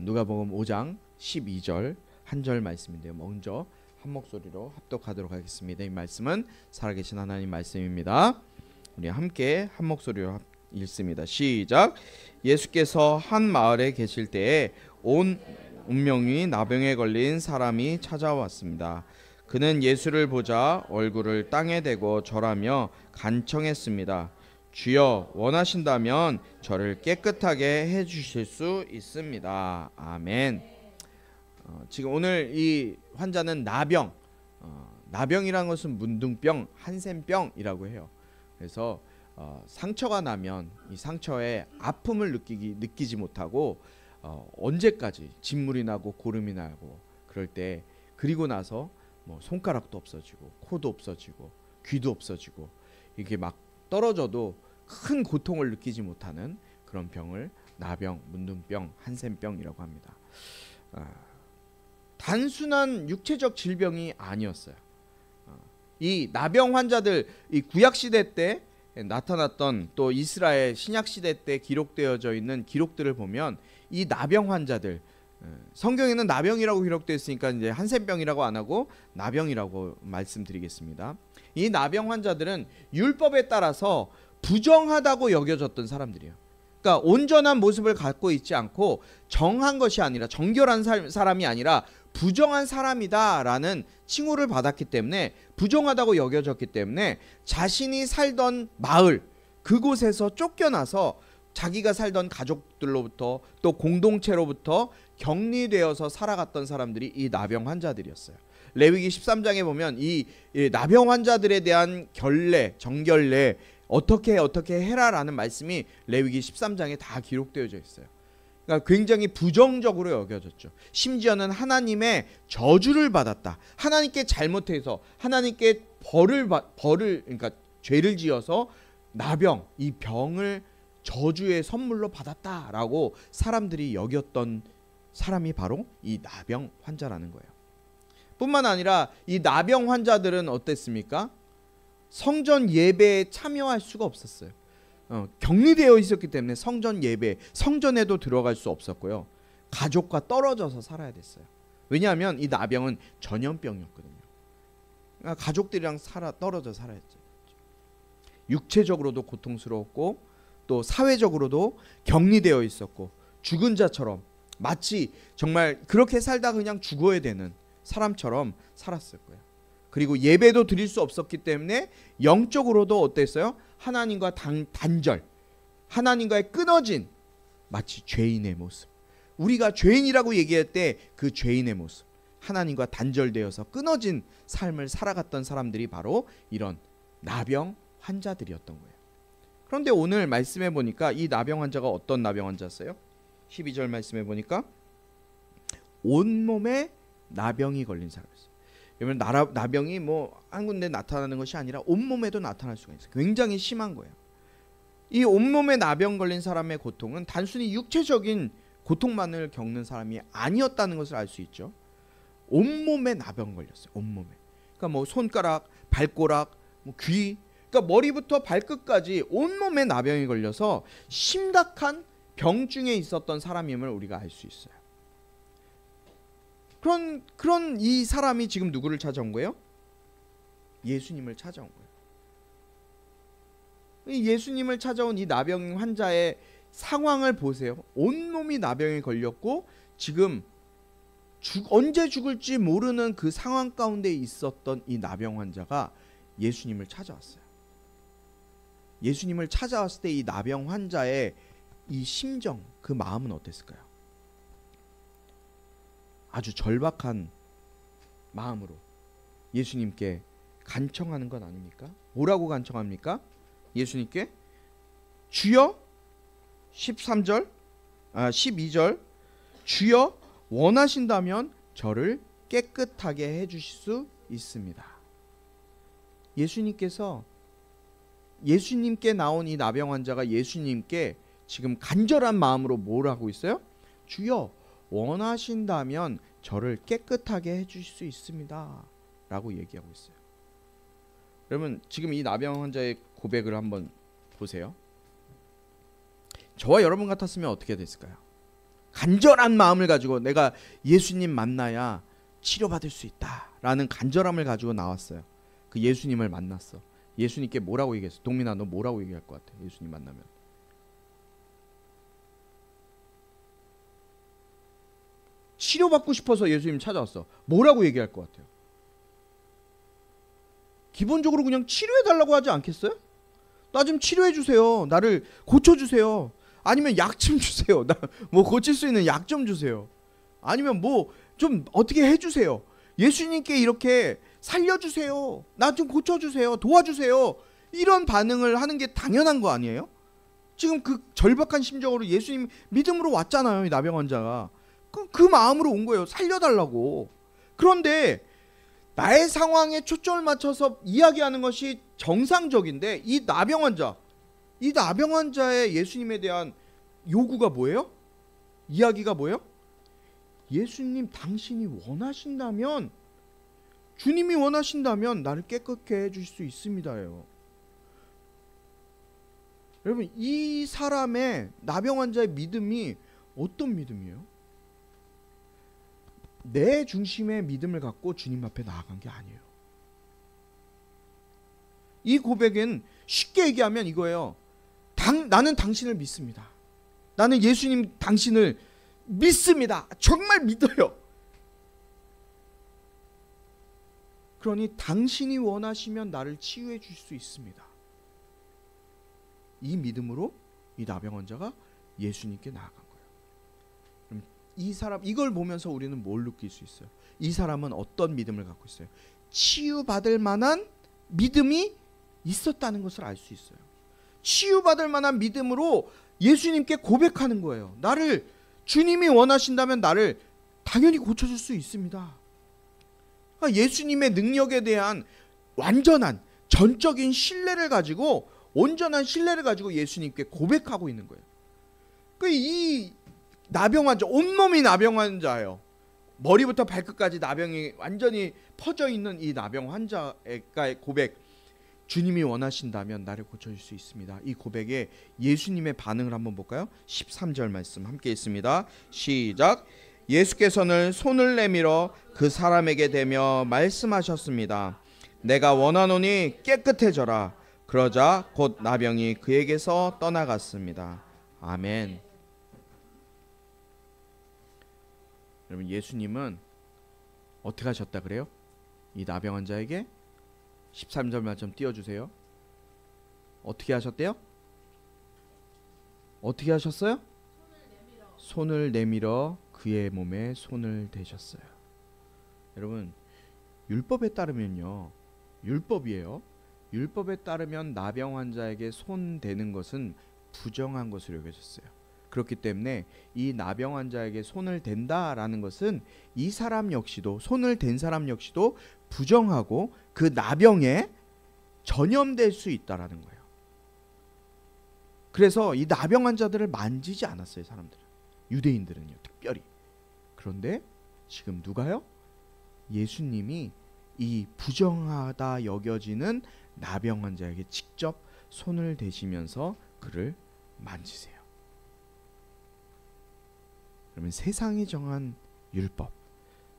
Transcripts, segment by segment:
누가복음 5장 12절 한 절 말씀인데요. 먼저 한 목소리로 합독하도록 하겠습니다. 이 말씀은 살아계신 하나님 말씀입니다. 우리 함께 한 목소리로 읽습니다. 시작. 예수께서 한 마을에 계실 때에 온 운명이 나병에 걸린 사람이 찾아왔습니다. 그는 예수를 보자 얼굴을 땅에 대고 절하며 간청했습니다. 주여, 원하신다면 저를 깨끗하게 해주실 수 있습니다. 아멘. 지금 오늘 이 환자는 나병, 나병이라는 것은 문둥병, 한센병이라고 해요. 그래서 상처가 나면 이 상처에 아픔을 느끼지 못하고 언제까지 진물이 나고 고름이 나고 그럴 때, 그리고 나서 뭐 손가락도 없어지고 코도 없어지고 귀도 없어지고 이게 막 떨어져도 큰 고통을 느끼지 못하는 그런 병을 나병, 문둥병, 한센병이라고 합니다. 단순한 육체적 질병이 아니었어요. 이 나병 환자들, 이 구약 시대 때 나타났던, 또 이스라엘 신약 시대 때 기록되어져 있는 기록들을 보면 이 나병 환자들, 성경에는 나병이라고 기록되어 있으니까 이제 한센병이라고 안 하고 나병이라고 말씀드리겠습니다. 이 나병 환자들은 율법에 따라서 부정하다고 여겨졌던 사람들이에요. 그러니까 온전한 모습을 갖고 있지 않고 정한 것이 아니라, 정결한 사람이 아니라 부정한 사람이다라는 칭호를 받았기 때문에, 부정하다고 여겨졌기 때문에 자신이 살던 마을, 그곳에서 쫓겨나서 자기가 살던 가족들로부터 또 공동체로부터 격리되어서 살아갔던 사람들이 이 나병 환자들이었어요. 레위기 13장에 보면 이 나병 환자들에 대한 결례, 정결례, 어떻게 해라라는 말씀이 레위기 13장에 다 기록되어져 있어요. 그러니까 굉장히 부정적으로 여겨졌죠. 심지어는 하나님의 저주를 받았다. 하나님께 잘못해서 하나님께 그러니까 죄를 지어서 나병, 이 병을 저주의 선물로 받았다라고 사람들이 여겼던 사람이 바로 이 나병 환자라는 거예요. 뿐만 아니라 이 나병 환자들은 어땠습니까? 성전 예배에 참여할 수가 없었어요. 격리되어 있었기 때문에 성전 예배, 성전에도 들어갈 수 없었고요. 가족과 떨어져서 살아야 됐어요. 왜냐하면 이 나병은 전염병이었거든요. 그러니까 가족들이랑 떨어져 살아야죠. 육체적으로도 고통스러웠고 또 사회적으로도 격리되어 있었고, 죽은 자처럼, 마치 정말 그렇게 살다 그냥 죽어야 되는 사람처럼 살았을 거예요. 그리고 예배도 드릴 수 없었기 때문에 영적으로도 어땠어요? 하나님과 단절, 하나님과의 끊어진, 마치 죄인의 모습. 우리가 죄인이라고 얘기할 때 그 죄인의 모습, 하나님과 단절되어서 끊어진 삶을 살아갔던 사람들이 바로 이런 나병 환자들이었던 거예요. 그런데 오늘 말씀해 보니까 이 나병 환자가 어떤 나병 환자였어요? 12절 말씀해 보니까 온몸에 나병이 걸린 사람이었어요. 여러분, 나병이 뭐 한 군데 나타나는 것이 아니라 온몸에도 나타날 수가 있어요. 굉장히 심한 거예요. 이 온몸에 나병 걸린 사람의 고통은 단순히 육체적인 고통만을 겪는 사람이 아니었다는 것을 알 수 있죠. 온몸에 나병 걸렸어요. 온몸에. 그러니까 뭐 손가락, 발가락, 뭐 귀, 그러니까 머리부터 발끝까지 온몸에 나병이 걸려서 심각한 병중에 있었던 사람임을 우리가 알 수 있어요. 그런 이 사람이 지금 누구를 찾아온 거예요? 예수님을 찾아온 거예요. 예수님을 찾아온 이 나병 환자의 상황을 보세요. 온몸이 나병에 걸렸고 지금 언제 죽을지 모르는 그 상황 가운데 있었던 이 나병 환자가 예수님을 찾아왔어요. 예수님을 찾아왔을 때 이 나병 환자의 이 심정, 그 마음은 어땠을까요? 아주 절박한 마음으로 예수님께 간청하는 건 아닙니까? 뭐라고 간청합니까? 예수님께 주여, 12절 주여, 원하신다면 저를 깨끗하게 해주실 수 있습니다. 예수님께 나온 이 나병 환자가 예수님께 지금 간절한 마음으로 뭘 하고 있어요? 주여, 원하신다면 저를 깨끗하게 해주실 수 있습니다 라고 얘기하고 있어요. 여러분, 지금 이 나병 환자의 고백을 한번 보세요. 저와 여러분 같았으면 어떻게 됐을까요? 간절한 마음을 가지고 내가 예수님 만나야 치료받을 수 있다라는 간절함을 가지고 나왔어요. 그 예수님을 만났어. 예수님께 뭐라고 얘기했어? 동민아, 너 뭐라고 얘기할 것 같아? 예수님 만나면. 치료받고 싶어서 예수님 찾아왔어. 뭐라고 얘기할 것 같아요? 기본적으로 그냥 치료해달라고 하지 않겠어요? 나 좀 치료해주세요. 나를 고쳐주세요. 아니면 약 좀 주세요. 나 뭐 고칠 수 있는 약 좀 주세요. 아니면 뭐 좀 어떻게 해주세요. 예수님께 이렇게 살려주세요. 나 좀 고쳐주세요. 도와주세요. 이런 반응을 하는 게 당연한 거 아니에요? 지금 그 절박한 심정으로 예수님 믿음으로 왔잖아요. 이 나병 환자가. 그 마음으로 온 거예요. 살려달라고. 그런데 나의 상황에 초점을 맞춰서 이야기하는 것이 정상적인데 이 나병 환자의 예수님에 대한 요구가 뭐예요? 이야기가 뭐예요? 예수님, 당신이 원하신다면, 주님이 원하신다면 나를 깨끗게 해주실 수 있습니다요. 여러분, 이 사람의 나병 환자의 믿음이 어떤 믿음이에요? 내 중심의 믿음을 갖고 주님 앞에 나아간 게 아니에요. 이 고백은 쉽게 얘기하면 이거예요. 나는 당신을 믿습니다. 나는 예수님 당신을 믿습니다. 정말 믿어요. 그러니 당신이 원하시면 나를 치유해 주실 수 있습니다. 이 믿음으로 이 나병 환자가 예수님께 나아간 거예요. 그럼 이 사람, 이걸 보면서 우리는 뭘 느낄 수 있어요? 이 사람은 어떤 믿음을 갖고 있어요? 치유받을 만한 믿음이 있었다는 것을 알 수 있어요. 치유받을 만한 믿음으로 예수님께 고백하는 거예요. 나를, 주님이 원하신다면 나를 당연히 고쳐줄 수 있습니다. 예수님의 능력에 대한 완전한 전적인 신뢰를 가지고, 온전한 신뢰를 가지고 예수님께 고백하고 있는 거예요. 이 나병 환자, 온몸이 나병 환자예요. 머리부터 발끝까지 나병이 완전히 퍼져 있는 이 나병 환자의 고백, 주님이 원하신다면 나를 고쳐줄 수 있습니다. 이 고백에 예수님의 반응을 한번 볼까요? 13절 말씀 함께 있습니다. 시작. 예수께서는 손을 내밀어 그 사람에게 대며 말씀하셨습니다. 내가 원하노니 깨끗해져라. 그러자 곧 나병이 그에게서 떠나갔습니다. 아멘. 여러분, 예수님은 어떻게 하셨다 그래요? 이 나병 환자에게 13절만 좀 띄워주세요. 어떻게 하셨대요? 어떻게 하셨어요? 손을 내밀어 그의 몸에 손을 대셨어요. 여러분, 율법에 따르면요, 율법이에요. 율법에 따르면 나병 환자에게 손 대는 것은 부정한 것으로 여겨졌어요. 그렇기 때문에 이 나병 환자에게 손을 댄다라는 것은 이 사람 역시도, 손을 댄 사람 역시도 부정하고 그 나병에 전염될 수 있다라는 거예요. 그래서 이 나병 환자들을 만지지 않았어요, 사람들은. 유대인들은요, 특별히. 그런데 지금 누가요? 예수님이 이 부정하다 여겨지는 나병 환자에게 직접 손을 대시면서 그를 만지세요. 그러면 세상이 정한 율법,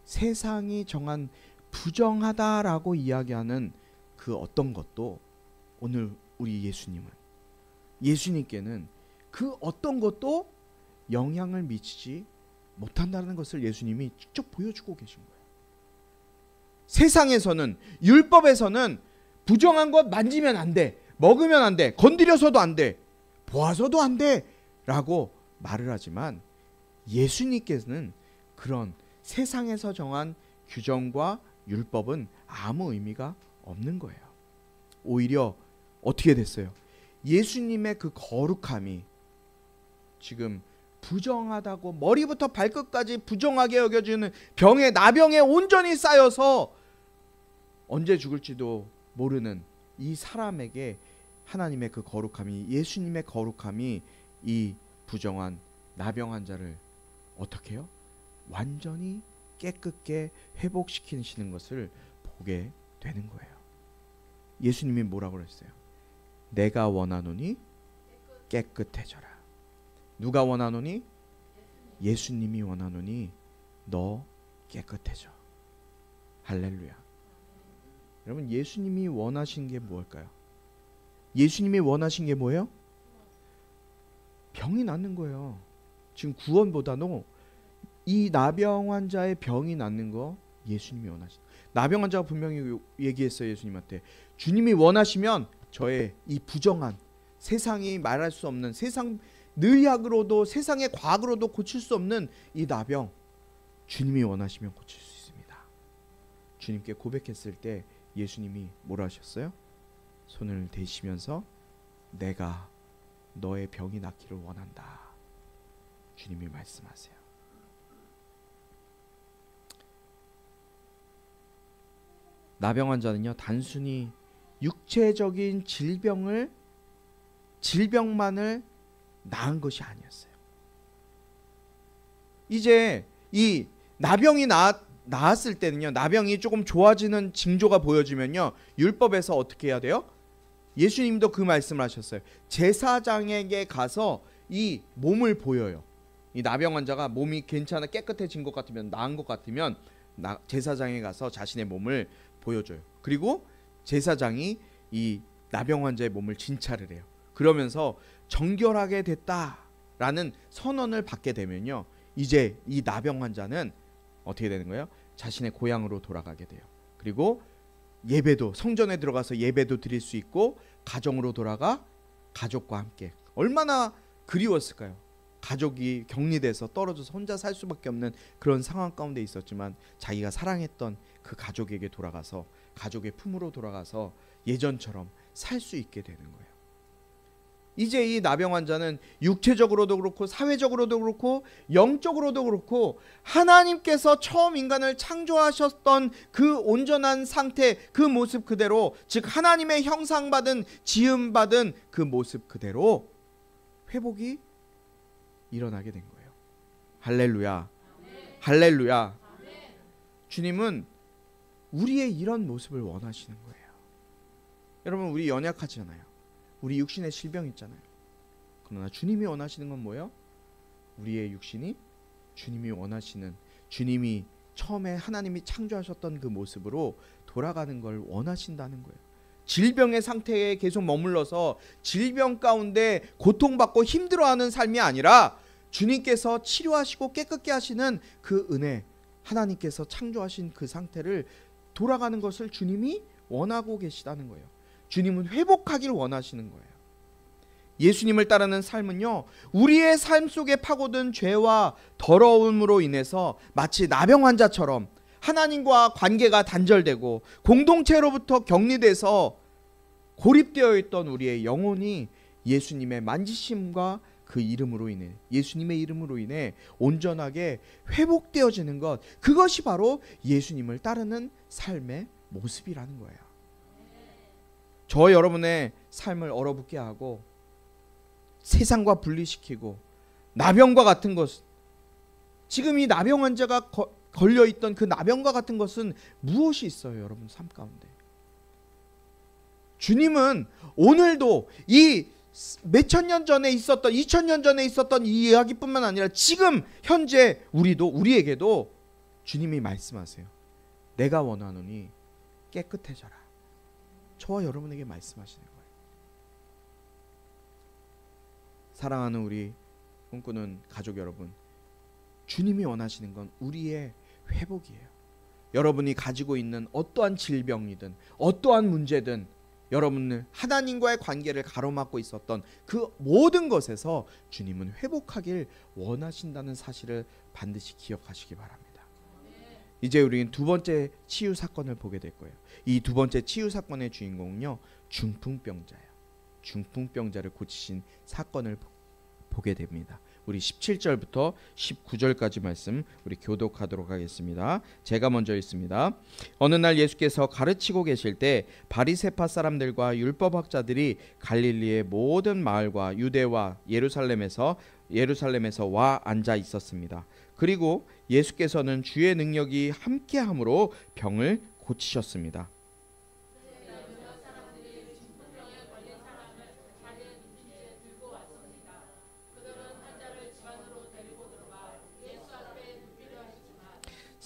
세상이 정한 부정하다라고 이야기하는 그 어떤 것도 오늘 우리 예수님께는 그 어떤 것도 영향을 미치지 못한다는 것을 예수님이 직접 보여주고 계신 거예요. 세상에서는, 율법에서는 부정한 것 만지면 안 돼, 먹으면 안 돼, 건드려서도 안 돼, 보아서도 안 돼 라고 말을 하지만 예수님께서는 그런 세상에서 정한 규정과 율법은 아무 의미가 없는 거예요. 오히려 어떻게 됐어요? 예수님의 그 거룩함이 지금 부정하다고, 머리부터 발끝까지 부정하게 여겨지는 병에, 나병에 온전히 쌓여서 언제 죽을지도 모르는 이 사람에게 하나님의 그 거룩함이, 예수님의 거룩함이 이 부정한 나병 환자를 어떻게 해요? 완전히 깨끗게 회복시키시는 것을 보게 되는 거예요. 예수님이 뭐라고 그랬어요? 내가 원하노니 깨끗해져라. 누가 원하노니? 예수님이 원하노니 너 깨끗해져. 할렐루야. 여러분, 예수님이 원하신 게 무엇일까요? 예수님이 원하신 게 뭐예요? 병이 낫는 거예요. 지금 구원보다도 이 나병 환자의 병이 낫는 거 예수님이 원하신. 나병 환자가 분명히 얘기했어요. 예수님한테 주님이 원하시면 저의 이 부정한, 세상이 말할 수 없는, 세상 의학으로도 세상의 과학으로도 고칠 수 없는 이 나병, 주님이 원하시면 고칠 수 있습니다. 주님께 고백했을 때 예수님이 뭐라 하셨어요? 손을 대시면서 내가 너의 병이 낫기를 원한다. 주님이 말씀하세요. 나병 환자는요, 단순히 육체적인 질병만을 나은 것이 아니었어요. 이제 이 나병이 나았을 때는요, 나병이 조금 좋아지는 징조가 보여지면요, 율법에서 어떻게 해야 돼요? 예수님도 그 말씀을 하셨어요. 제사장에게 가서 이 몸을 보여요. 이 나병 환자가 몸이 괜찮아 깨끗해진 것 같으면, 나은 것 같으면 제사장에 가서 자신의 몸을 보여줘요. 그리고 제사장이 이 나병 환자의 몸을 진찰을 해요. 그러면서 정결하게 됐다라는 선언을 받게 되면요, 이제 이 나병 환자는 어떻게 되는 거예요? 자신의 고향으로 돌아가게 돼요. 그리고 예배도, 성전에 들어가서 예배도 드릴 수 있고, 가정으로 돌아가 가족과 함께. 얼마나 그리웠을까요? 가족이 격리돼서 떨어져서 혼자 살 수밖에 없는 그런 상황 가운데 있었지만 자기가 사랑했던 그 가족에게 돌아가서, 가족의 품으로 돌아가서 예전처럼 살 수 있게 되는 거예요. 이제 이 나병 환자는 육체적으로도 그렇고 사회적으로도 그렇고 영적으로도 그렇고 하나님께서 처음 인간을 창조하셨던 그 온전한 상태, 그 모습 그대로, 즉 하나님의 형상받은, 지음받은 그 모습 그대로 회복이 일어나게 된 거예요. 할렐루야. 할렐루야. 주님은 우리의 이런 모습을 원하시는 거예요. 여러분, 우리 연약하잖아요. 우리 육신에 질병 있잖아요. 그러나 주님이 원하시는 건 뭐예요? 우리의 육신이 주님이 원하시는, 주님이 처음에 하나님이 창조하셨던 그 모습으로 돌아가는 걸 원하신다는 거예요. 질병의 상태에 계속 머물러서 질병 가운데 고통받고 힘들어하는 삶이 아니라 주님께서 치료하시고 깨끗게 하시는 그 은혜, 하나님께서 창조하신 그 상태를 돌아가는 것을 주님이 원하고 계시다는 거예요. 주님은 회복하기를 원하시는 거예요. 예수님을 따르는 삶은요, 우리의 삶 속에 파고든 죄와 더러움으로 인해서 마치 나병 환자처럼 하나님과 관계가 단절되고 공동체로부터 격리돼서 고립되어 있던 우리의 영혼이 예수님의 만지심과 그 이름으로 인해, 예수님의 이름으로 인해 온전하게 회복되어지는 것, 그것이 바로 예수님을 따르는 삶의 모습이라는 거예요. 저 여러분의 삶을 얼어붙게 하고 세상과 분리시키고 나병과 같은 것, 지금 이 나병 환자가 걸려있던 그 나병과 같은 것은 무엇이 있어요? 여러분 삶 가운데 주님은 오늘도 이 몇천 년 전에 있었던, 2000년 전에 있었던 이 이야기뿐만 아니라 지금 현재 우리에게도 주님이 말씀하세요. 내가 원하노니 깨끗해져라. 저와 여러분에게 말씀하시는 거예요. 사랑하는 우리 꿈꾸는 가족 여러분, 주님이 원하시는 건 우리의 회복이에요. 여러분이 가지고 있는 어떠한 질병이든 어떠한 문제든 여러분을 하나님과의 관계를 가로막고 있었던 그 모든 것에서 주님은 회복하길 원하신다는 사실을 반드시 기억하시기 바랍니다. 이제 우리는 두 번째 치유 사건을 보게 될 거예요. 이 두 번째 치유 사건의 주인공은요, 중풍병자예요. 중풍병자를 고치신 사건을 보게 됩니다. 우리 17절부터 19절까지 말씀 우리 교독하도록 하겠습니다. 제가 먼저 읽습니다. 어느 날 예수께서 가르치고 계실 때 바리새파 사람들과 율법학자들이 갈릴리의 모든 마을과 유대와 예루살렘에서 와 앉아 있었습니다. 그리고 예수께서는 주의 능력이 함께함으로 병을 고치셨습니다.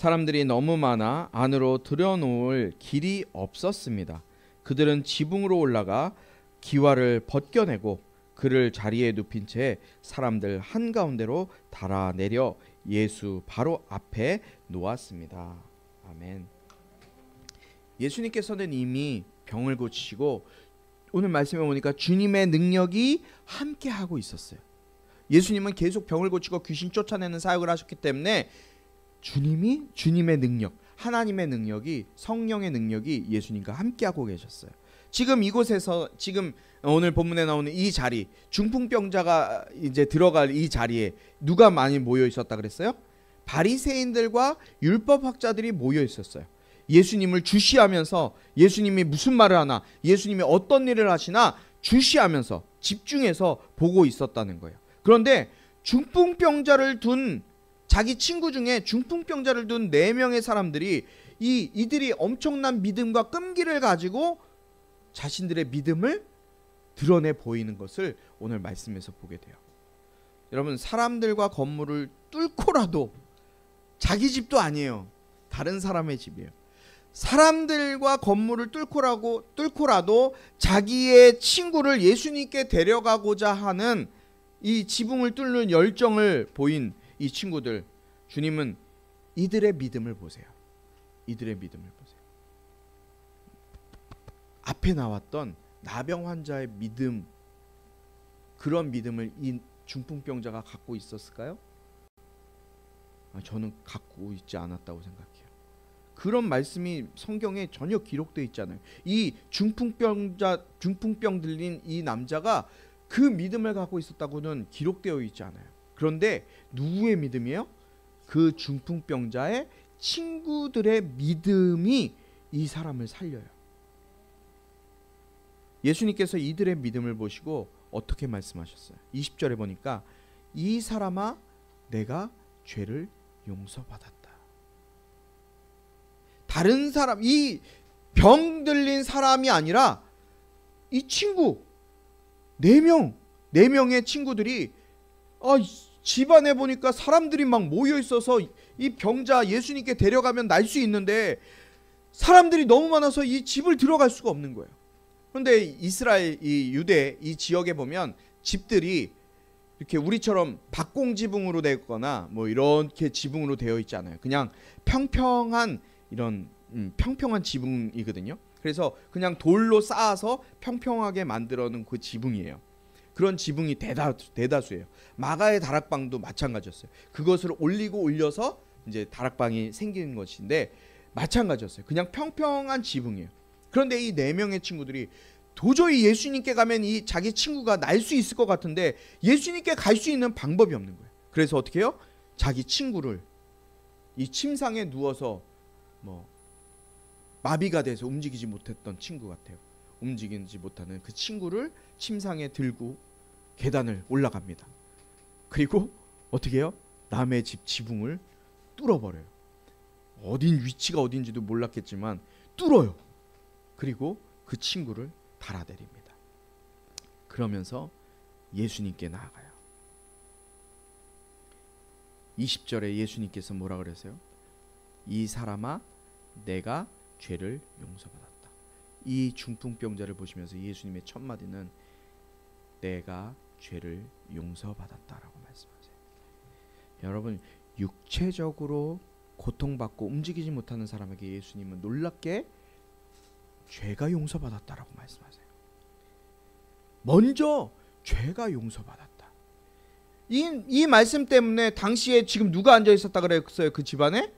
사람들이 너무 많아 안으로 들여놓을 길이 없었습니다. 그들은 지붕으로 올라가 기와를 벗겨내고 그를 자리에 눕힌 채 사람들 한가운데로 달아내려 예수 바로 앞에 놓았습니다. 아멘. 예수님께서는 이미 병을 고치시고 오늘 말씀에 보니까 주님의 능력이 함께하고 있었어요. 예수님은 계속 병을 고치고 귀신 쫓아내는 사역을 하셨기 때문에 주님의 능력, 하나님의 능력이, 성령의 능력이 예수님과 함께하고 계셨어요. 지금 이곳에서, 지금 오늘 본문에 나오는 이 자리, 중풍병자가 이제 들어갈 이 자리에 누가 많이 모여 있었다 그랬어요? 바리새인들과 율법학자들이 모여 있었어요. 예수님을 주시하면서 예수님이 무슨 말을 하나, 예수님이 어떤 일을 하시나 주시하면서 집중해서 보고 있었다는 거예요. 그런데 중풍병자를 둔, 자기 친구 중에 중풍병자를 둔 4명의 사람들이 이들이 엄청난 믿음과 끈기를 가지고 자신들의 믿음을 드러내 보이는 것을 오늘 말씀에서 보게 돼요. 여러분, 사람들과 건물을 뚫고라도, 자기 집도 아니에요, 다른 사람의 집이에요. 사람들과 건물을 뚫고라도 자기의 친구를 예수님께 데려가고자 하는 이 지붕을 뚫는 열정을 보인 이 친구들, 주님은 이들의 믿음을 보세요. 이들의 믿음을 보세요. 앞에 나왔던 나병 환자의 믿음, 그런 믿음을 이 중풍병자가 갖고 있었을까요? 저는 갖고 있지 않았다고 생각해요. 그런 말씀이 성경에 전혀 기록되어 있잖아요. 이 중풍병 들린 이 남자가 그 믿음을 갖고 있었다고는 기록되어 있지 않아요. 그런데 누구의 믿음이에요? 그 중풍병자의 친구들의 믿음이 이 사람을 살려요. 예수님께서 이들의 믿음을 보시고 어떻게 말씀하셨어요? 20절에 보니까 이 사람아, 내가 죄를 용서받았다. 다른 사람, 이 병 들린 사람이 아니라 이 친구 4명의 친구들이, 집안에 보니까 사람들이 막 모여 있어서 이 병자 예수님께 데려가면 날 수 있는데 사람들이 너무 많아서 이 집을 들어갈 수가 없는 거예요. 그런데 이스라엘, 이 유대 이 지역에 보면 집들이 이렇게 우리처럼 박공지붕으로 되거나 뭐 이렇게 지붕으로 되어 있지 않아요. 그냥 평평한 이런 평평한 지붕이거든요. 그래서 그냥 돌로 쌓아서 평평하게 만들어 놓은 그 지붕이에요. 그런 지붕이 대다수예요. 마가의 다락방도 마찬가지였어요. 그것을 올려서 이제 다락방이 생기는 것인데 마찬가지였어요. 그냥 평평한 지붕이에요. 그런데 이 4명의 친구들이 도저히 예수님께 가면 이 자기 친구가 날 수 있을 것 같은데 예수님께 갈 수 있는 방법이 없는 거예요. 그래서 어떻게 해요? 자기 친구를 이 침상에 누워서 마비가 돼서 움직이지 못했던 친구 같아요. 움직이지 못하는 그 친구를 침상에 들고 계단을 올라갑니다. 그리고 어떻게 해요? 남의 집 지붕을 뚫어버려요. 위치가 어딘지도 몰랐겠지만 뚫어요. 그리고 그 친구를 달아내립니다. 그러면서 예수님께 나아가요. 20절에 예수님께서 뭐라 그러세요? 이 사람아, 내가 죄를 용서받았다. 이 중풍병자를 보시면서 예수님의 첫 마디는 내가 죄를 용서받았다라고 말씀하세요. 여러분, 육체적으로 고통받고 움직이지 못하는 사람에게 예수님은 놀랍게 죄가 용서받았다라고 말씀하세요. 먼저 죄가 용서받았다. 이 말씀 때문에 당시에 지금 누가 앉아 있었다 그랬어요? 그 집안에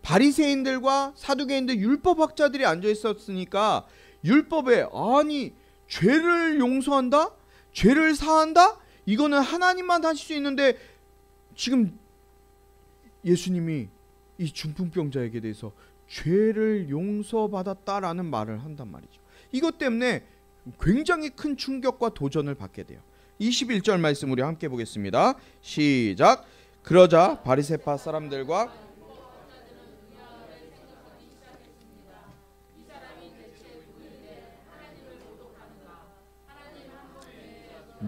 바리새인들과 사두개인들, 율법학자들이 앉아 있었으니까 율법에 죄를 용서한다? 죄를 사한다? 이거는 하나님만 하실 수 있는데 지금 예수님이 이 중풍병자에게 대해서 죄를 용서받았다라는 말을 한단 말이죠. 이것 때문에 굉장히 큰 충격과 도전을 받게 돼요. 21절 말씀 우리 함께 보겠습니다. 시작. 그러자 바리새파 사람들과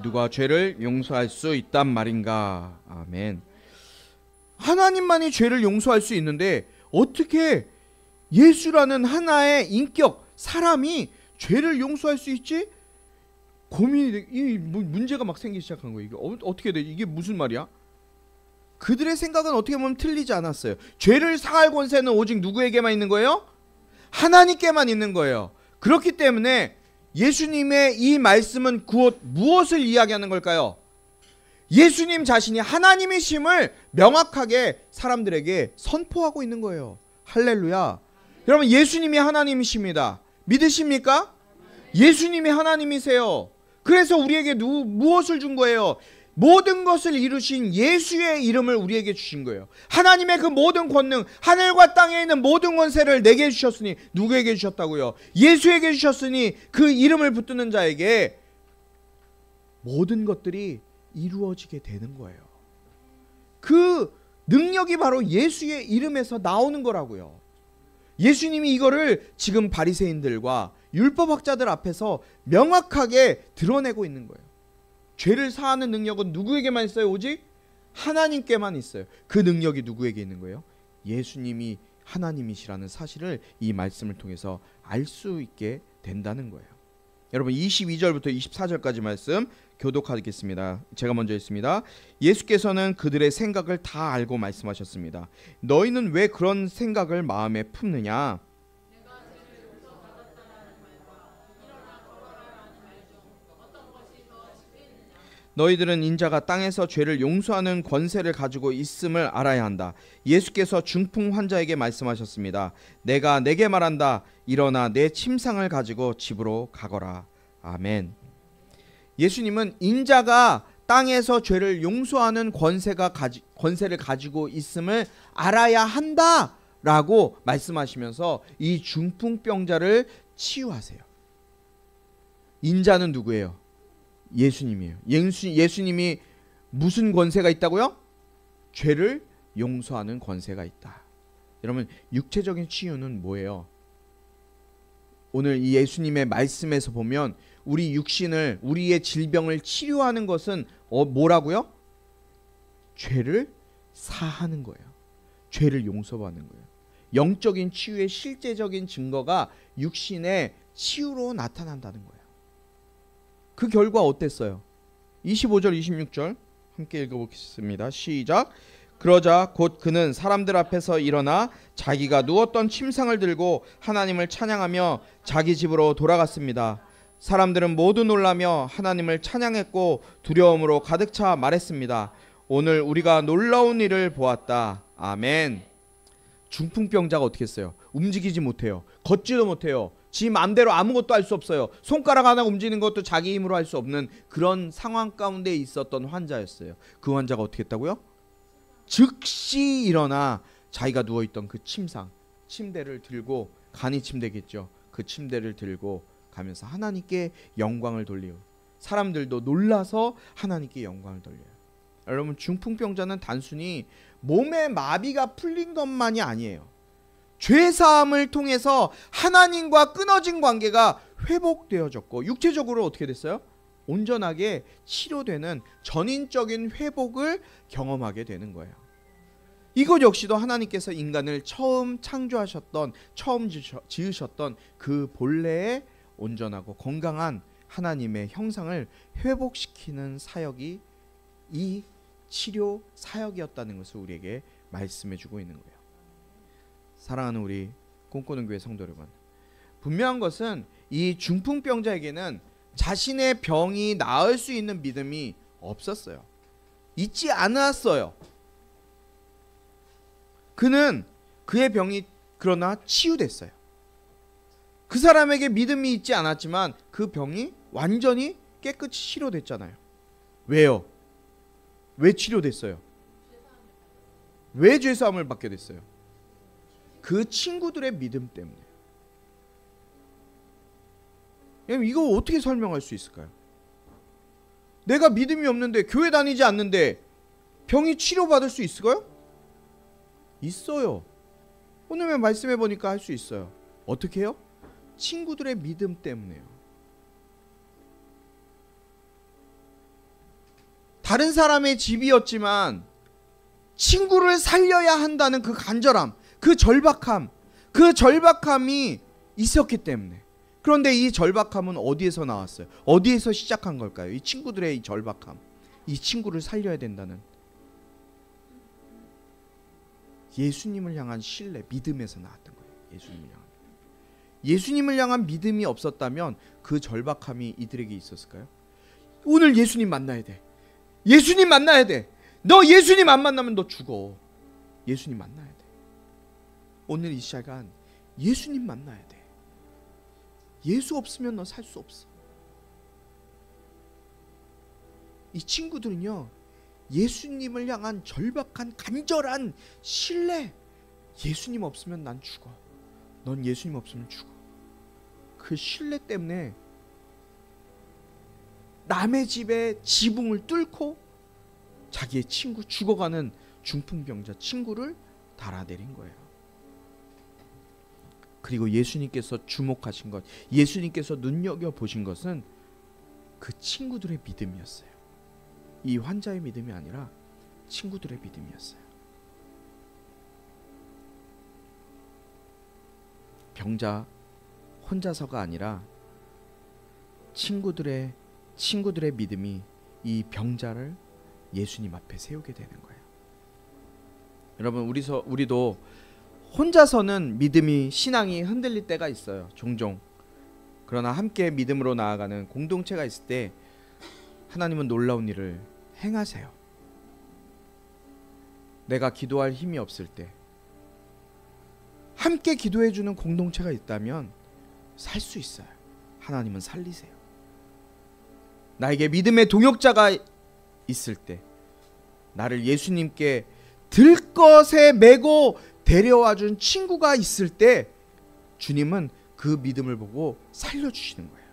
누가 죄를 용서할 수 있단 말인가? 아멘. 하나님만이 죄를 용서할 수 있는데 어떻게 예수라는 하나의 인격, 사람이 죄를 용서할 수 있지? 고민이 돼. 이 문제가 막 생기기 시작한 거예요. 이게 어떻게 돼? 이게 무슨 말이야? 그들의 생각은 어떻게 보면 틀리지 않았어요. 죄를 사할 권세는 오직 누구에게만 있는 거예요? 하나님께만 있는 거예요. 그렇기 때문에 예수님의 이 말씀은 곧 무엇을 이야기하는 걸까요? 예수님 자신이 하나님이심을 명확하게 사람들에게 선포하고 있는 거예요. 할렐루야. 여러분, 예수님이 하나님이십니다. 믿으십니까? 예수님이 하나님이세요. 그래서 우리에게 무엇을 준 거예요? 모든 것을 이루신 예수의 이름을 우리에게 주신 거예요. 하나님의 그 모든 권능, 하늘과 땅에 있는 모든 권세를 내게 주셨으니, 누구에게 주셨다고요? 예수에게 주셨으니 그 이름을 붙드는 자에게 모든 것들이 이루어지게 되는 거예요. 그 능력이 바로 예수의 이름에서 나오는 거라고요. 예수님이 이거를 지금 바리새인들과 율법학자들 앞에서 명확하게 드러내고 있는 거예요. 죄를 사하는 능력은 누구에게만 있어요? 오직 하나님께만 있어요. 그 능력이 누구에게 있는 거예요? 예수님이 하나님이시라는 사실을 이 말씀을 통해서 알 수 있게 된다는 거예요. 여러분, 22절부터 24절까지 말씀 교독하겠습니다. 제가 먼저 읽습니다. 예수께서는 그들의 생각을 다 알고 말씀하셨습니다. 너희는 왜 그런 생각을 마음에 품느냐? 너희들은 인자가 땅에서 죄를 용서하는 권세를 가지고 있음을 알아야 한다. 예수께서 중풍 환자에게 말씀하셨습니다. 내가 내게 말한다. 일어나 내 침상을 가지고 집으로 가거라. 아멘. 예수님은 인자가 땅에서 죄를 용서하는 권세를 가지고 있음을 알아야 한다라고 말씀하시면서 이 중풍병자를 치유하세요. 인자는 누구예요? 예수님이에요. 예수님이 무슨 권세가 있다고요? 죄를 용서하는 권세가 있다. 여러분, 육체적인 치유는 뭐예요? 오늘 이 예수님의 말씀에서 보면 우리 육신을, 우리의 질병을 치료하는 것은 뭐라고요? 죄를 사하는 거예요. 죄를 용서하는 거예요. 영적인 치유의 실제적인 증거가 육신의 치유로 나타난다는 거예요. 그 결과 어땠어요? 25절 26절 함께 읽어보겠습니다. 시작. 그러자 곧 그는 사람들 앞에서 일어나 자기가 누웠던 침상을 들고 하나님을 찬양하며 자기 집으로 돌아갔습니다. 사람들은 모두 놀라며 하나님을 찬양했고 두려움으로 가득 차 말했습니다. 오늘 우리가 놀라운 일을 보았다. 아멘. 중풍병자가 어떻게 했어요? 움직이지 못해요. 걷지도 못해요. 지 마음대로 아무것도 할 수 없어요. 손가락 하나 움직이는 것도 자기 힘으로 할 수 없는 그런 상황 가운데 있었던 환자였어요. 그 환자가 어떻게 했다고요? 즉시 일어나 자기가 누워있던 그 침대를 들고, 간이 침대겠죠. 그 침대를 들고 가면서 하나님께 영광을 돌리고, 사람들도 놀라서 하나님께 영광을 돌려요. 여러분, 중풍병자는 단순히 몸의 마비가 풀린 것만이 아니에요. 죄사함을 통해서 하나님과 끊어진 관계가 회복되어졌고, 육체적으로 어떻게 됐어요? 온전하게 치료되는 전인적인 회복을 경험하게 되는 거예요. 이것 역시도 하나님께서 인간을 처음 창조하셨던, 처음 지으셨던 그 본래의 온전하고 건강한 하나님의 형상을 회복시키는 사역이 이 치료 사역이었다는 것을 우리에게 말씀해주고 있는 거예요. 사랑하는 우리 꿈꾸는 교회 성도 여러분, 분명한 것은 이 중풍병자에게는 자신의 병이 나을 수 있는 믿음이 없었어요. 있지 않았어요. 그는 그의 병이 그러나 치유됐어요. 그 사람에게 믿음이 있지 않았지만 그 병이 완전히 깨끗이 치료됐잖아요. 왜요? 왜 치료됐어요? 왜 죄사함을 받게 됐어요? 그 친구들의 믿음 때문에. 이거 어떻게 설명할 수 있을까요? 내가 믿음이 없는데, 교회 다니지 않는데 병이 치료받을 수 있을까요? 있어요. 오늘 말씀해 보니까 할 수 있어요. 어떻게 해요? 친구들의 믿음 때문에요. 다른 사람의 집이었지만 친구를 살려야 한다는 그 간절함, 그 절박함이 있었기 때문에. 그런데 이 절박함은 어디에서 나왔어요? 어디에서 시작한 걸까요? 이 친구들의 이 절박함, 이 친구를 살려야 된다는 예수님을 향한 신뢰, 믿음에서 나왔던 거예요. 예수님을 향한 믿음이 없었다면 그 절박함이 이들에게 있었을까요? 오늘 예수님 만나야 돼. 예수님 만나야 돼. 너 예수님 안 만나면 너 죽어. 예수님 만나야 돼. 오늘 이 시간 예수님 만나야 돼. 예수 없으면 너 살 수 없어. 이 친구들은요, 예수님을 향한 절박한 간절한 신뢰. 예수님 없으면 난 죽어. 넌 예수님 없으면 죽어. 그 신뢰 때문에 남의 집에 지붕을 뚫고 자기의 친구, 죽어가는 중풍병자 친구를 달아내린 거예요. 그리고 예수님께서 주목하신 것, 예수님께서 눈여겨보신 것은 그 친구들의 믿음이었어요. 이 환자의 믿음이 아니라 친구들의 믿음이었어요. 병자 혼자서가 아니라 친구들의 믿음이 이 병자를 예수님 앞에 세우게 되는 거예요. 여러분, 우리도 혼자서는 믿음이, 신앙이 흔들릴 때가 있어요. 종종. 그러나 함께 믿음으로 나아가는 공동체가 있을 때 하나님은 놀라운 일을 행하세요. 내가 기도할 힘이 없을 때 함께 기도해주는 공동체가 있다면 살 수 있어요. 하나님은 살리세요. 나에게 믿음의 동역자가 있을 때, 나를 예수님께 들것에 메고 데려와준 친구가 있을 때 주님은 그 믿음을 보고 살려주시는 거예요.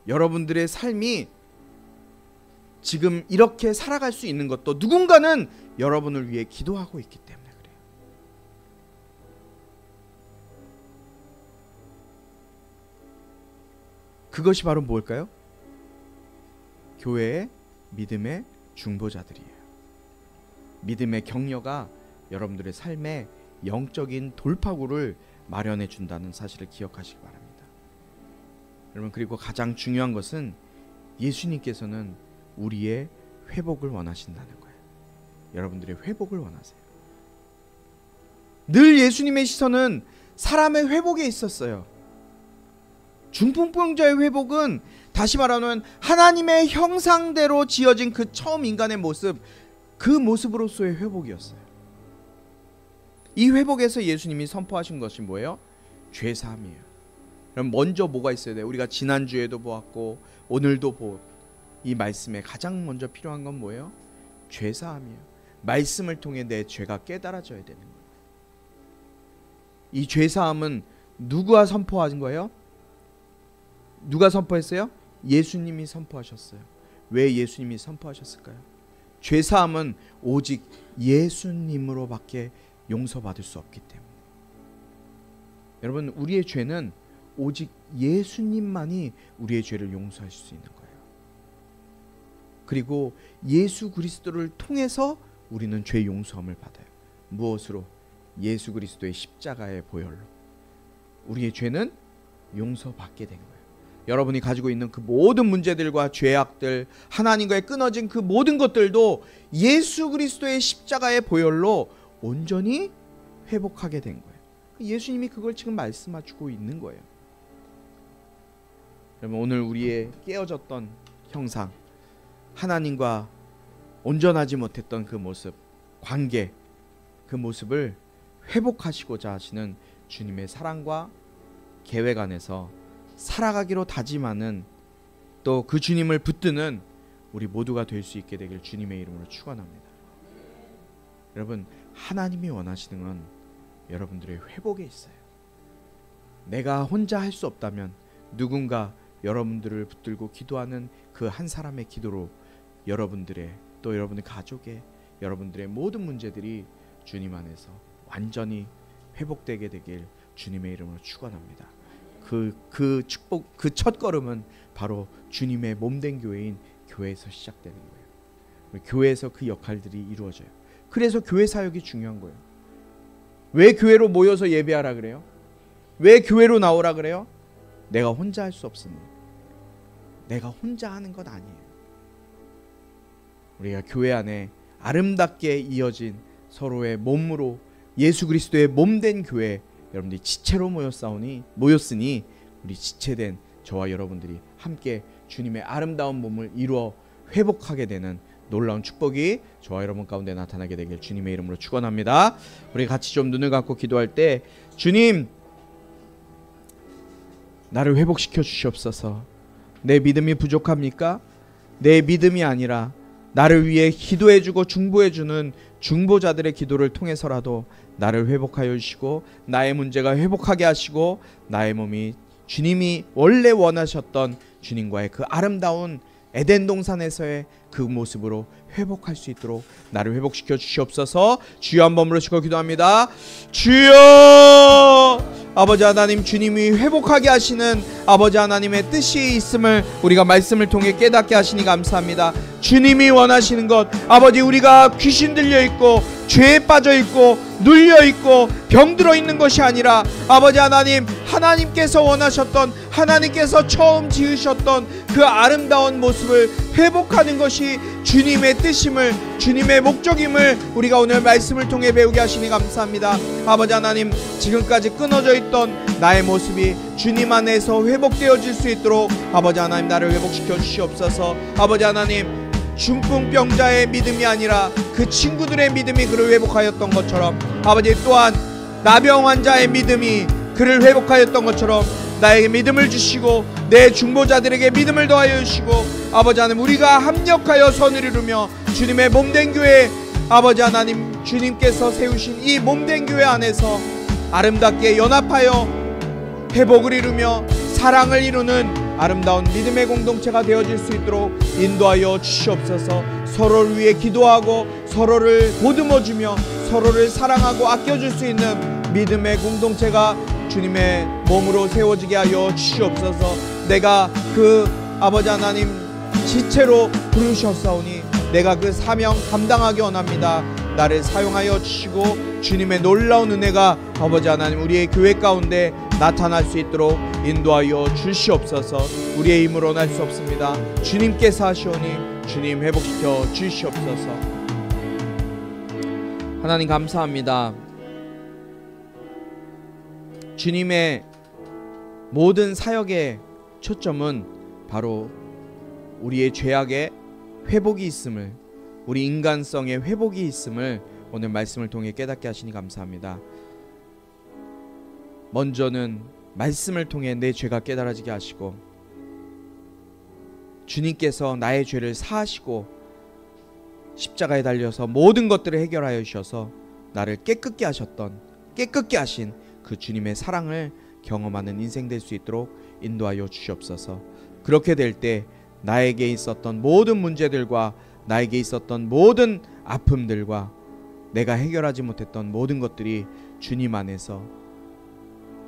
여러분들의 삶이 지금 이렇게 살아갈 수 있는 것도 누군가는 여러분을 위해 기도하고 있기 때문에 그래요. 그것이 바로 뭘까요? 교회의 믿음의 중보자들이에요. 믿음의 격려가 여러분들의 삶에 영적인 돌파구를 마련해 준다는 사실을 기억하시기 바랍니다. 여러분, 그리고 가장 중요한 것은 예수님께서는 우리의 회복을 원하신다는 거예요. 여러분들의 회복을 원하세요. 늘 예수님의 시선은 사람의 회복에 있었어요. 중풍병자의 회복은 다시 말하면 하나님의 형상대로 지어진 그 처음 인간의 모습, 그 모습으로서의 회복이었어요. 이 회복에서 예수님이 선포하신 것이 뭐예요? 죄사함이에요. 그럼 먼저 뭐가 있어야 돼요? 우리가 지난주에도 보았고 오늘도 보 이 말씀에 가장 먼저 필요한 건 뭐예요? 죄사함이에요. 말씀을 통해 내 죄가 깨달아져야 되는 거예요. 이 죄사함은 누가 선포한 거예요? 누가 선포했어요? 예수님이 선포하셨어요. 왜 예수님이 선포하셨을까요? 죄사함은 오직 예수님으로밖에 용서받을 수 없기 때문에. 여러분, 우리의 죄는 오직 예수님만이 우리의 죄를 용서할 수 있는 거예요. 그리고 예수 그리스도를 통해서 우리는 죄 용서함을 받아요. 무엇으로? 예수 그리스도의 십자가의 보혈로 우리의 죄는 용서받게 된 거예요. 여러분이 가지고 있는 그 모든 문제들과 죄악들, 하나님과의 끊어진 그 모든 것들도 예수 그리스도의 십자가의 보혈로 온전히 회복하게 된 거예요. 예수님이 그걸 지금 말씀해주고 있는 거예요. 여러분, 오늘 우리의 깨어졌던 형상, 하나님과 온전하지 못했던 그 모습, 관계, 그 모습을 회복하시고자 하시는 주님의 사랑과 계획 안에서 살아가기로 다짐하는, 또 그 주님을 붙드는 우리 모두가 될 수 있게 되길 주님의 이름으로 축원합니다. 여러분, 하나님이 원하시는 건 여러분들의 회복에 있어요. 내가 혼자 할 수 없다면 누군가 여러분들을 붙들고 기도하는 그 한 사람의 기도로 여러분들의, 또 여러분의 가족의, 여러분들의 모든 문제들이 주님 안에서 완전히 회복되게 되길 주님의 이름으로 축원합니다. 그 축복, 그 첫 걸음은 바로 주님의 몸된 교회인 교회에서 시작되는 거예요. 교회에서 그 역할들이 이루어져요. 그래서 교회 사역이 중요한 거예요. 왜 교회로 모여서 예배하라 그래요? 왜 교회로 나오라 그래요? 내가 혼자 할 수 없습니다. 내가 혼자 하는 건 아니에요. 우리가 교회 안에 아름답게 이어진 서로의 몸으로 예수 그리스도의 몸된 교회, 여러분들이 지체로 모였으니 우리 지체된 저와 여러분들이 함께 주님의 아름다운 몸을 이루어 회복하게 되는 놀라운 축복이 저와 여러분 가운데 나타나게 되길 주님의 이름으로 축원합니다. 우리 같이 좀 눈을 감고 기도할 때, 주님, 나를 회복시켜 주시옵소서. 내 믿음이 부족합니까? 내 믿음이 아니라 나를 위해 기도해주고 중보해주는 중보자들의 기도를 통해서라도 나를 회복하여 주시고 나의 문제가 회복하게 하시고 나의 몸이 주님이 원래 원하셨던 주님과의 그 아름다운 에덴 동산에서의 그 모습으로 회복할 수 있도록 나를 회복시켜 주시옵소서. 주여 한번 부르시고 기도합니다. 주여! 아버지 하나님, 주님이 회복하게 하시는 아버지 하나님의 뜻이 있음을 우리가 말씀을 통해 깨닫게 하시니 감사합니다. 주님이 원하시는 것, 아버지, 우리가 귀신 들려 있고 죄에 빠져 있고 눌려 있고 병들어 있는 것이 아니라 아버지 하나님, 하나님께서 원하셨던, 하나님께서 처음 지으셨던 그 아름다운 모습을 회복하는 것이 주님의 뜻임을, 주님의 목적임을 우리가 오늘 말씀을 통해 배우게 하시니 감사합니다. 아버지 하나님, 지금까지 끊어져 있던 나의 모습이 주님 안에서 회복되어질 수 있도록 아버지 하나님, 나를 회복시켜 주시옵소서. 아버지 하나님, 중풍병자의 믿음이 아니라 그 친구들의 믿음이 그를 회복하였던 것처럼, 아버지, 또한 나병 환자의 믿음이 그를 회복하였던 것처럼 나에게 믿음을 주시고 내 중보자들에게 믿음을 더하여 주시고, 아버지 하나님, 우리가 합력하여 선을 이루며 주님의 몸된 교회, 아버지 하나님, 주님께서 세우신 이 몸된 교회 안에서 아름답게 연합하여 회복을 이루며 사랑을 이루는 아름다운 믿음의 공동체가 되어질 수 있도록 인도하여 주시옵소서. 서로를 위해 기도하고 서로를 보듬어주며 서로를 사랑하고 아껴줄 수 있는 믿음의 공동체가 주님의 몸으로 세워지게 하여 주시옵소서. 내가 그 아버지 하나님 지체로 부르셨사오니 내가 그 사명 감당하기 원합니다. 나를 사용하여 주시고 주님의 놀라운 은혜가 아버지 하나님 우리의 교회 가운데 나타날 수 있도록 인도하여 주시옵소서. 우리의 힘으로는 할 수 없습니다. 주님께서 하시오니 주님 회복시켜 주시옵소서. 하나님 감사합니다. 주님의 모든 사역의 초점은 바로 우리의 죄악의 회복이 있음을, 우리 인간성의 회복이 있음을 오늘 말씀을 통해 깨닫게 하시니 감사합니다. 먼저는 말씀을 통해 내 죄가 깨달아지게 하시고 주님께서 나의 죄를 사하시고 십자가에 달려서 모든 것들을 해결하여 주셔서 나를 깨끗게 하신 그 주님의 사랑을 경험하는 인생 될 수 있도록 인도하여 주시옵소서. 그렇게 될 때 나에게 있었던 모든 문제들과 나에게 있었던 모든 아픔들과 내가 해결하지 못했던 모든 것들이 주님 안에서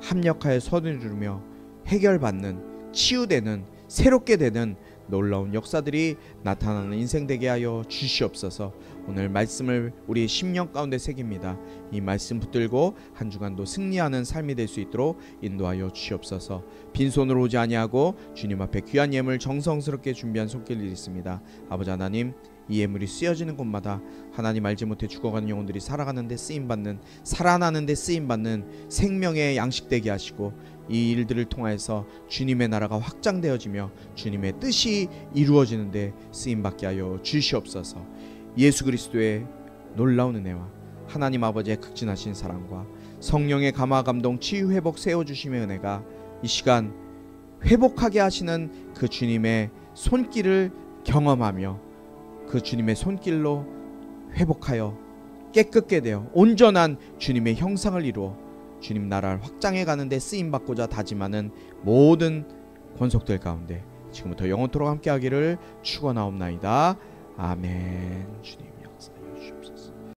합력하여 선을 이루며 해결받는, 치유되는, 새롭게 되는 놀라운 역사들이 나타나는 인생 되게 하여 주시옵소서. 오늘 말씀을 우리의 심령 가운데 새깁니다. 이 말씀 붙들고 한 주간도 승리하는 삶이 될 수 있도록 인도하여 주시옵소서. 빈손으로 오지 아니하고 주님 앞에 귀한 예물 정성스럽게 준비한 손길이 있습니다. 아버지 하나님, 이 예물이 쓰여지는 곳마다 하나님 알지 못해 죽어가는 영혼들이 살아가는데 쓰임받는, 살아나는데 쓰임받는 생명의 양식 되게 하시고 이 일들을 통해서 주님의 나라가 확장되어지며 주님의 뜻이 이루어지는데 쓰임받게 하여 주시옵소서. 예수 그리스도의 놀라운 은혜와 하나님 아버지의 극진하신 사랑과 성령의 감화 감동 치유 회복 세워주심의 은혜가 이 시간 회복하게 하시는 그 주님의 손길을 경험하며 그 주님의 손길로 회복하여 깨끗게 되어 온전한 주님의 형상을 이루어 주님 나라를 확장해 가는데 쓰임받고자 다짐하는 모든 권속들 가운데 지금부터 영원토록 함께하기를 축원하옵나이다. 아멘. 주님.